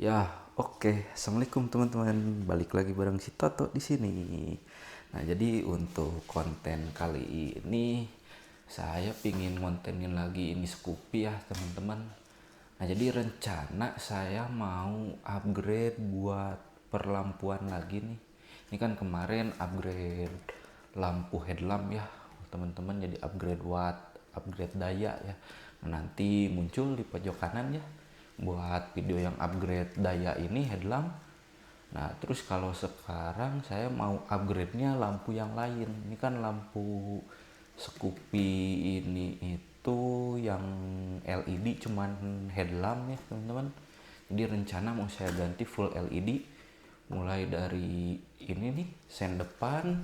Ya, oke. Assalamualaikum teman-teman. Balik lagi bareng si Toto di sini. Nah, jadi untuk konten kali ini saya pingin kontenin lagi ini Scoopy ya, teman-teman. Nah, jadi rencana saya mau upgrade buat perlampuan lagi nih. Ini kan kemarin upgrade lampu headlamp ya, teman-teman. Jadi upgrade watt, upgrade daya ya. Nah, nanti muncul di pojok kanan ya buat video yang upgrade daya ini headlamp. Nah, terus kalau sekarang saya mau upgrade-nya lampu yang lain. Ini kan lampu Scoopy ini itu yang LED cuman headlamp ya, teman-teman. Jadi rencana mau saya ganti full LED mulai dari ini nih, sen depan.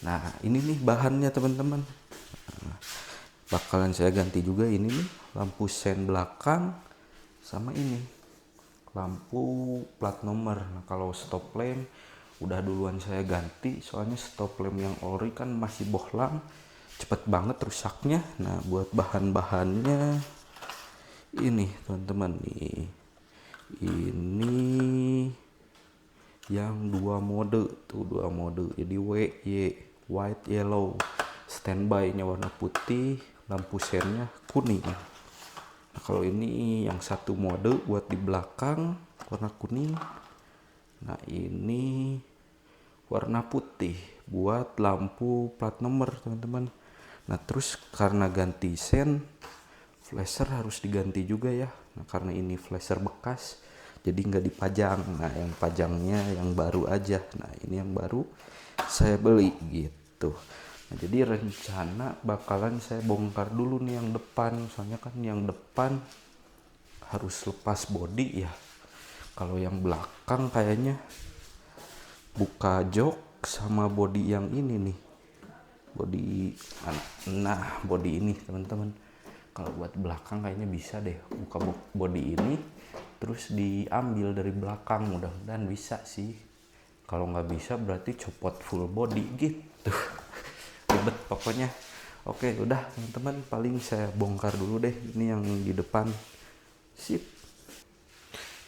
Nah, ini nih bahannya, teman-teman. Nah, bakalan saya ganti juga ini nih, lampu sen belakang sama ini lampu plat nomor. Nah, kalau stop lamp udah duluan saya ganti, soalnya stop lamp yang ori kan masih bohlam, cepet banget rusaknya. Nah, buat bahan-bahannya ini teman-teman nih, ini yang dua mode tuh, dua mode jadi WY, white yellow, standby nya warna putih, lampu sennya kuning. Nah, kalau ini yang satu mode buat di belakang warna kuning. Nah, ini warna putih buat lampu plat nomor, teman-teman. Nah, terus karena ganti sen, flasher harus diganti juga ya. Nah, karena ini flasher bekas, jadi nggak dipajang. Nah, yang pajangnya yang baru aja. Nah, ini yang baru saya beli gitu. Nah, jadi rencana bakalan saya bongkar dulu nih yang depan, soalnya kan yang depan harus lepas bodi ya. Kalau yang belakang kayaknya buka jok sama bodi yang ini nih, bodi bodi ini, teman-teman. Kalau buat belakang kayaknya bisa deh buka bodi ini terus diambil dari belakang, mudah-mudahan bisa sih. Kalau nggak bisa berarti copot full body gitu. Ribet pokoknya. Oke, udah teman-teman, paling saya bongkar dulu deh ini yang di depan. Sip.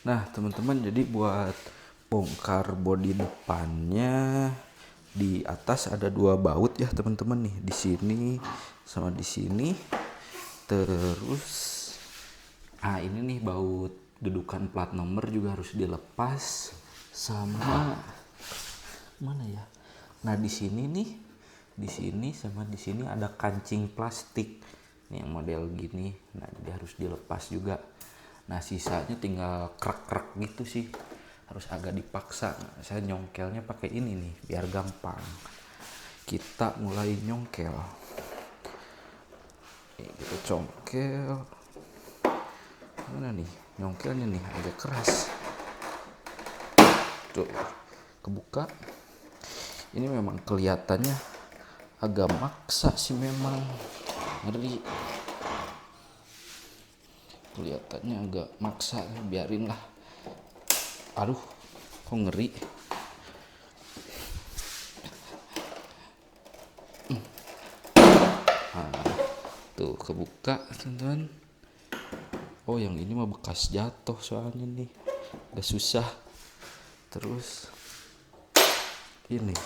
Nah, teman-teman, jadi buat bongkar bodi depannya, di atas ada dua baut ya, teman-teman nih, di sini sama di sini. Terus ini nih baut dudukan plat nomor juga harus dilepas, sama mana ya? Nah, di sini nih, di sini sama di sini ada kancing plastik nih yang model gini. Nah, jadi harus dilepas juga. Nah, sisanya tinggal krek-krek gitu sih, harus agak dipaksa. Nah, saya nyongkelnya pakai ini nih biar gampang. Kita mulai nyongkel. Kita congkel. Mana nih nyongkelnya nih, agak keras. Tuh, kebuka. Ini memang kelihatannya agak maksa sih, memang ngeri. Kelihatannya agak maksa, biarin lah. Aduh, kok ngeri. Tuh, kebuka, teman-teman. Oh, yang ini mah bekas jatuh soalnya nih, agak susah. Terus ini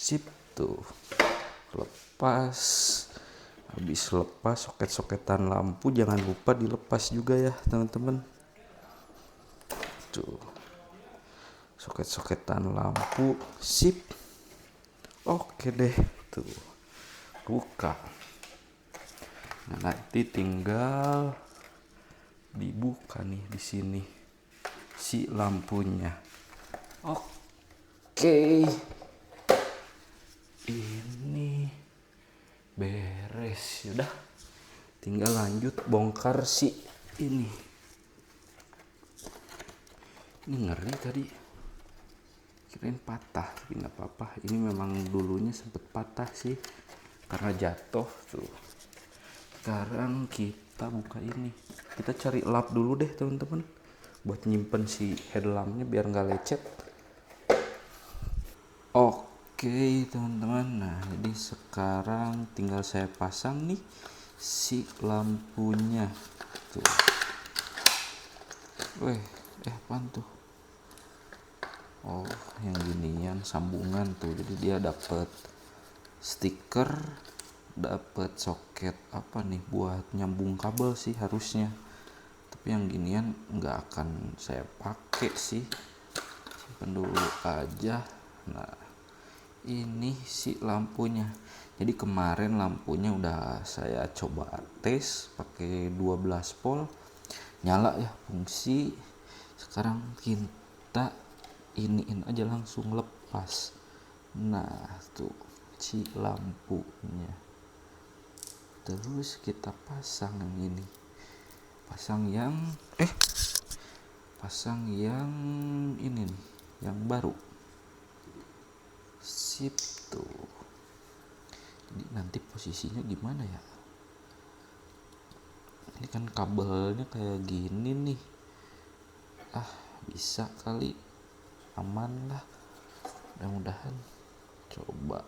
sip tuh, lepas. Habis lepas, soket-soketan lampu jangan lupa dilepas juga ya, teman-teman. Tuh, soket-soketan lampu sip. Oke deh, tuh buka. Nah, nanti tinggal dibuka nih di sini si lampunya. Oke, ini beres. Udah, tinggal lanjut bongkar si ini. Ini ngeri tadi, kirain patah, tapi nggak apa-apa. Ini memang dulunya sempet patah sih karena jatuh tuh. Sekarang kita buka ini, kita cari lap dulu deh, teman-teman, buat nyimpen si headlampnya biar nggak lecet. Oke, Oke teman-teman, nah jadi sekarang tinggal saya pasang nih si lampunya tuh. Apaan tuh? Oh, yang ginian sambungan tuh, jadi dia dapat stiker, dapat soket apa nih buat nyambung kabel sih harusnya, tapi yang ginian nggak akan saya pakai sih, simpen dulu aja. Nah ini si lampunya, jadi kemarin lampunya udah saya coba tes pakai 12 volt nyala ya, fungsi. Sekarang kita iniin aja langsung lepas. Nah tuh si lampunya, terus kita pasang yang ini, pasang yang ini nih, yang baru. Sip tuh. Jadi nanti posisinya gimana ya? Ini kan kabelnya kayak gini nih. Bisa kali, aman lah. Mudah-mudahan. Coba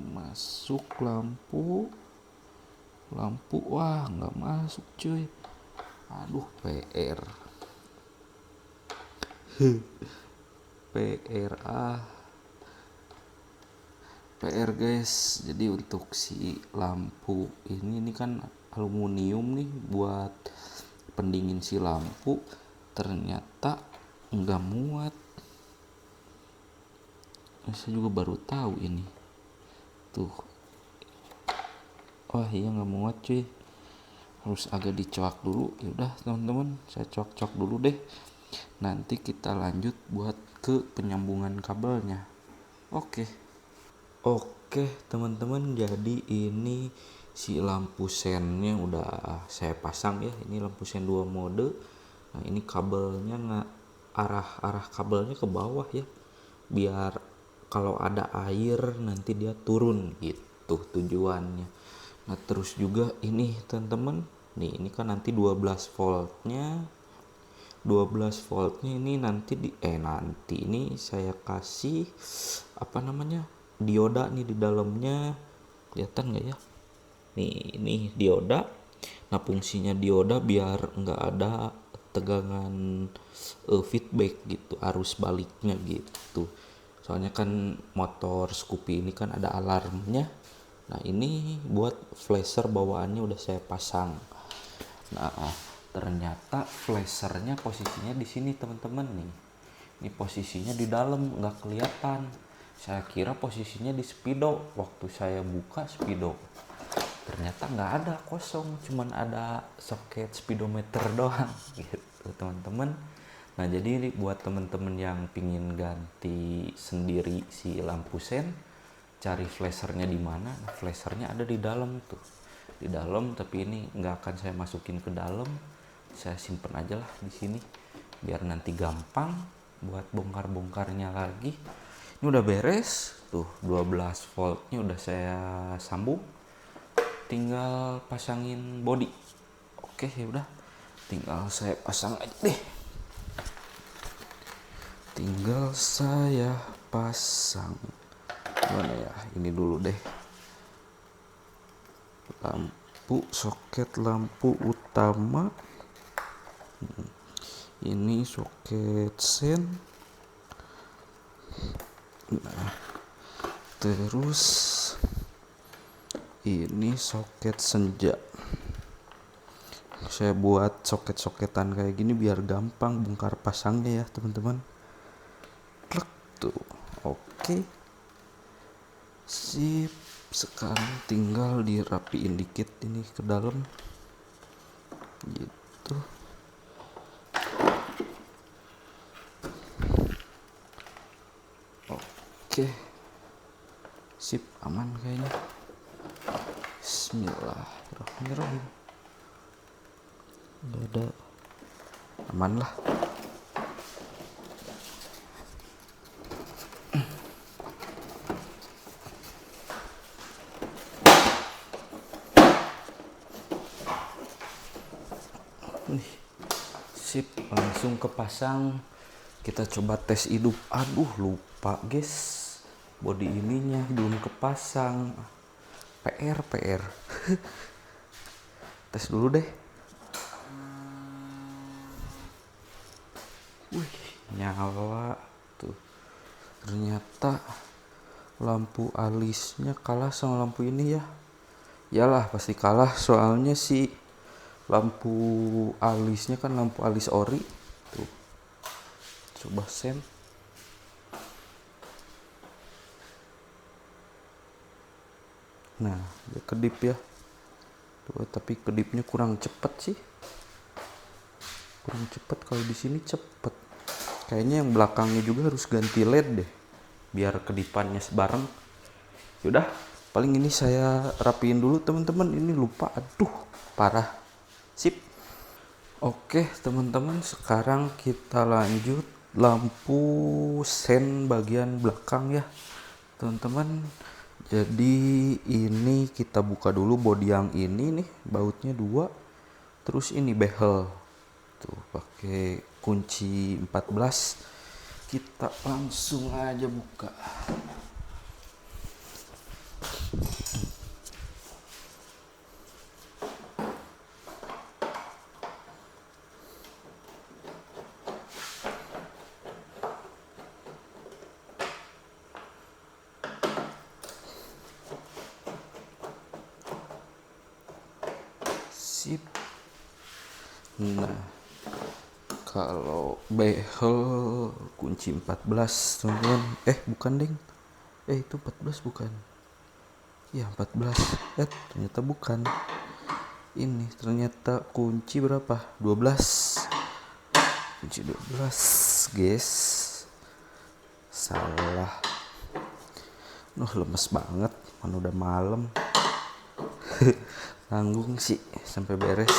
masuk lampu. Wah nggak masuk cuy. Aduh PR. PR guys. Jadi untuk si lampu ini kan aluminium nih buat pendingin si lampu, ternyata nggak muat. Saya juga baru tahu ini tuh. Wah iya nggak muat cuy, harus agak dicoak dulu. Yaudah teman-teman, saya coak-coak dulu deh, nanti kita lanjut buat ke penyambungan kabelnya. Oke teman-teman, jadi ini si lampu sennya udah saya pasang ya. Ini lampu sen 2 mode. Nah ini kabelnya arah kabelnya ke bawah ya, biar kalau ada air nanti dia turun gitu tujuannya. Nah terus juga ini teman-teman, nih ini kan nanti 12 voltnya ini nanti ini saya kasih apa namanya, dioda nih di dalamnya. Kelihatan nggak ya? Nih dioda. Nah fungsinya dioda biar nggak ada tegangan feedback gitu, arus baliknya gitu. Soalnya kan motor Scoopy ini kan ada alarmnya. Nah ini buat flasher bawaannya udah saya pasang. Nah ternyata flashernya posisinya di sini teman-teman nih. Ini posisinya di dalam, nggak kelihatan. Saya kira posisinya di spidol. Waktu saya buka spidol, ternyata nggak ada, kosong, cuman ada soket speedometer doang gitu teman-teman. Nah jadi buat teman-teman yang pingin ganti sendiri si lampu sen, cari flashernya di mana. Nah, flashernya ada di dalam tuh, di dalam, tapi ini nggak akan saya masukin ke dalam, saya simpen aja lah di sini biar nanti gampang buat bongkar-bongkarnya lagi. Ini udah beres tuh, 12 voltnya udah saya sambung, tinggal pasangin body. Oke ya udah, tinggal saya pasang aja deh. Tinggal saya pasang. Mana ya? Ini dulu deh. Lampu, soket lampu utama. Ini soket sen. Nah, terus ini soket senja. Saya buat soket-soketan kayak gini biar gampang bongkar pasangnya ya teman-teman. Klek tuh. Oke. Sip. Sekarang tinggal dirapiin dikit ini ke dalam. Gitu. Oke. Sip, aman kayaknya. Bismillahirrahmanirrahim. Nggak ada, aman lah. Nih, sip, langsung kepasang. Kita coba tes hidup. Aduh lupa lupa guys, body ininya belum kepasang. PR tes dulu deh. Wih, nyala tuh. Ternyata lampu alisnya kalah sama lampu ini ya. Yalah pasti kalah, soalnya sih lampu alisnya kan lampu alis ori tuh. Coba sen. Nah, dia kedip ya. Tuh, tapi kedipnya kurang cepet sih. Kurang cepet, kalau di sini cepet. Kayaknya yang belakangnya juga harus ganti LED deh, biar kedipannya sebareng. Yaudah, paling ini saya rapiin dulu teman-teman. Ini lupa, aduh, parah. Sip. Oke teman-teman, sekarang kita lanjut lampu sen bagian belakang ya teman-teman. Jadi ini kita buka dulu bodi yang ini nih, bautnya 2. Terus ini behel tuh pakai kunci 14. Kita langsung aja buka. Sip. Nah, kalau behel kunci 14 teman-teman. Bukan ding. Itu 14 bukan. Ya 14. Ternyata bukan. Ini ternyata kunci berapa? 12. Kunci 12, guys. Salah. Lemes banget. Mana udah malam. Tanggung sih sampai beres.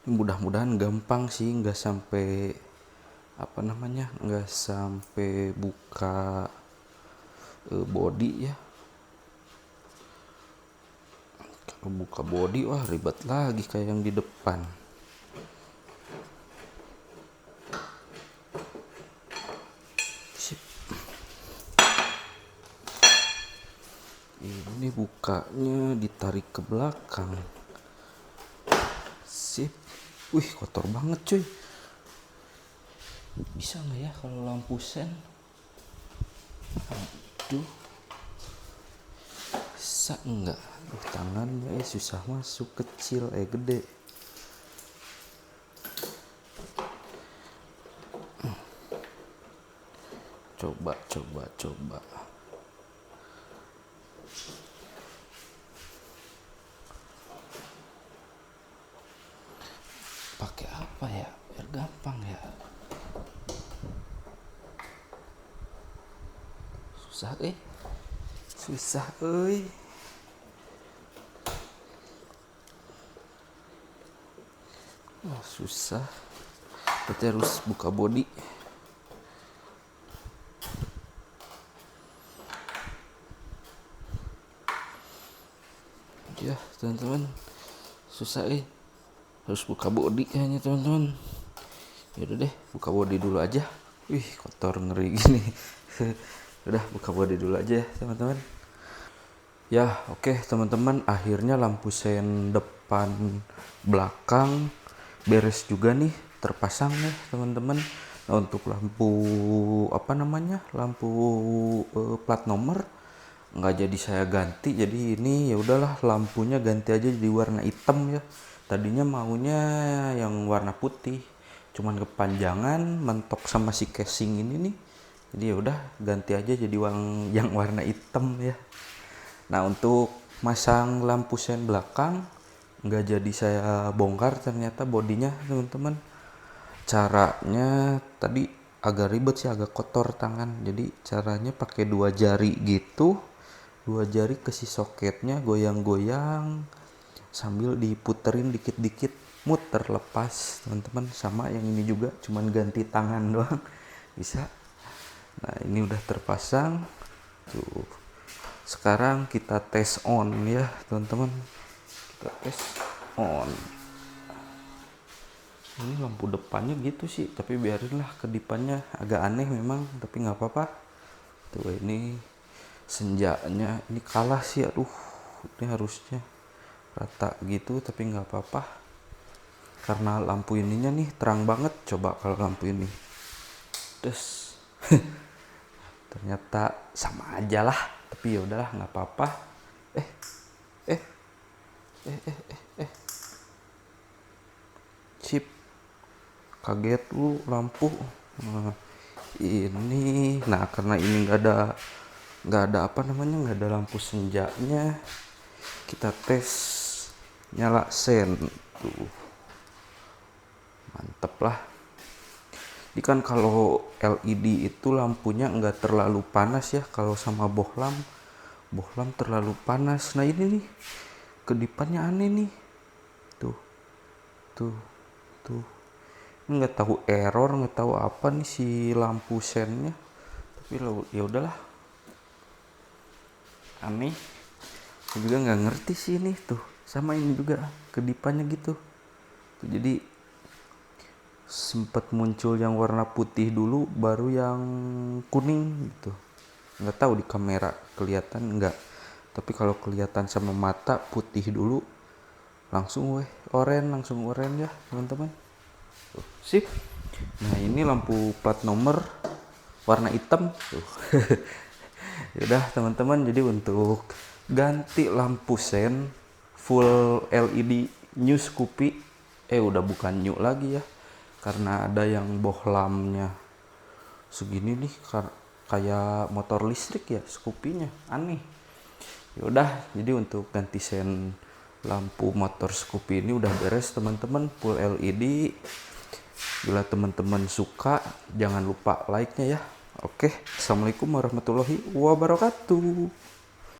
Mudah-mudahan gampang sih, nggak sampai nggak sampai buka body ya. Kalau buka body wah ribet lagi kayak yang di depan. Sip. Ini bukanya ditarik ke belakang. Sip. Wih, kotor banget cuy. Bisa nggak ya kalau lampu sen? Aduh. Bisa nggak? Tangannya susah masuk, kecil gede. Coba. Pakai apa ya biar gampang ya? Susah susah. Berarti harus buka body. Ya teman-teman, susah harus buka body kayaknya teman-teman. Yaudah deh, buka body dulu aja. Wih, kotor ngeri gini. Udah, buka body dulu aja ya teman-teman. Ya oke teman-teman, akhirnya lampu sen depan belakang beres juga nih, terpasang nih teman-teman. Nah, untuk lampu lampu plat nomor nggak jadi saya ganti, jadi ini ya udahlah lampunya ganti aja jadi warna hitam ya. Tadinya maunya yang warna putih, cuman kepanjangan mentok sama si casing ini nih, jadi ya udah ganti aja jadi yang warna hitam ya. Nah, untuk masang lampu sen belakang nggak jadi saya bongkar ternyata bodinya teman-teman. Caranya tadi agak ribet sih, agak kotor tangan. Jadi caranya pakai 2 jari gitu, 2 jari ke si soketnya, goyang-goyang sambil diputerin dikit-dikit, muter lepas teman-teman. Sama yang ini juga cuman ganti tangan doang bisa. Nah, ini udah terpasang tuh. Sekarang kita tes on ya teman-teman. kita tes on. Ini lampu depannya gitu sih, tapi biarinlah, kedipannya agak aneh memang, tapi nggak apa-apa. Tuh ini senjanya ini kalah sih, aduh ini harusnya rata gitu, tapi nggak apa-apa karena lampu ininya nih terang banget. Coba kalau lampu ini terus ternyata sama aja lah, tapi ya udahlah nggak apa-apa. eh eh Sip, kaget lu lampu. Nah, ini karena ini nggak ada apa namanya, nggak ada lampu senjanya, kita tes nyala sen. Tuh mantep lah. Ini kan kalau LED itu lampunya nggak terlalu panas ya, kalau sama bohlam terlalu panas. Nah ini nih kedipannya aneh nih, tuh tuh tuh ini nggak tahu error, nggak tahu apa nih si lampu sennya, tapi ya udahlah, aneh. Saya juga nggak ngerti sih ini. Tuh sama ini juga kedipannya gitu tuh, jadi sempat muncul yang warna putih dulu, baru yang kuning gitu. Nggak tahu di kamera kelihatan nggak, tapi kalau kelihatan sama mata putih dulu, langsung oranye ya teman-teman. Tuh, sip. Nah ini lampu plat nomor warna hitam tuh. Yaudah teman-teman, jadi untuk ganti lampu sen full LED new Scoopy, udah bukan new lagi ya, karena ada yang bohlamnya segini nih, kayak motor listrik ya Scoopy-nya, aneh. Yaudah, jadi untuk ganti sen lampu motor Scoopy ini udah beres teman-teman, full LED. Bila teman-teman suka, jangan lupa like-nya ya. Oke, assalamualaikum warahmatullahi wabarakatuh.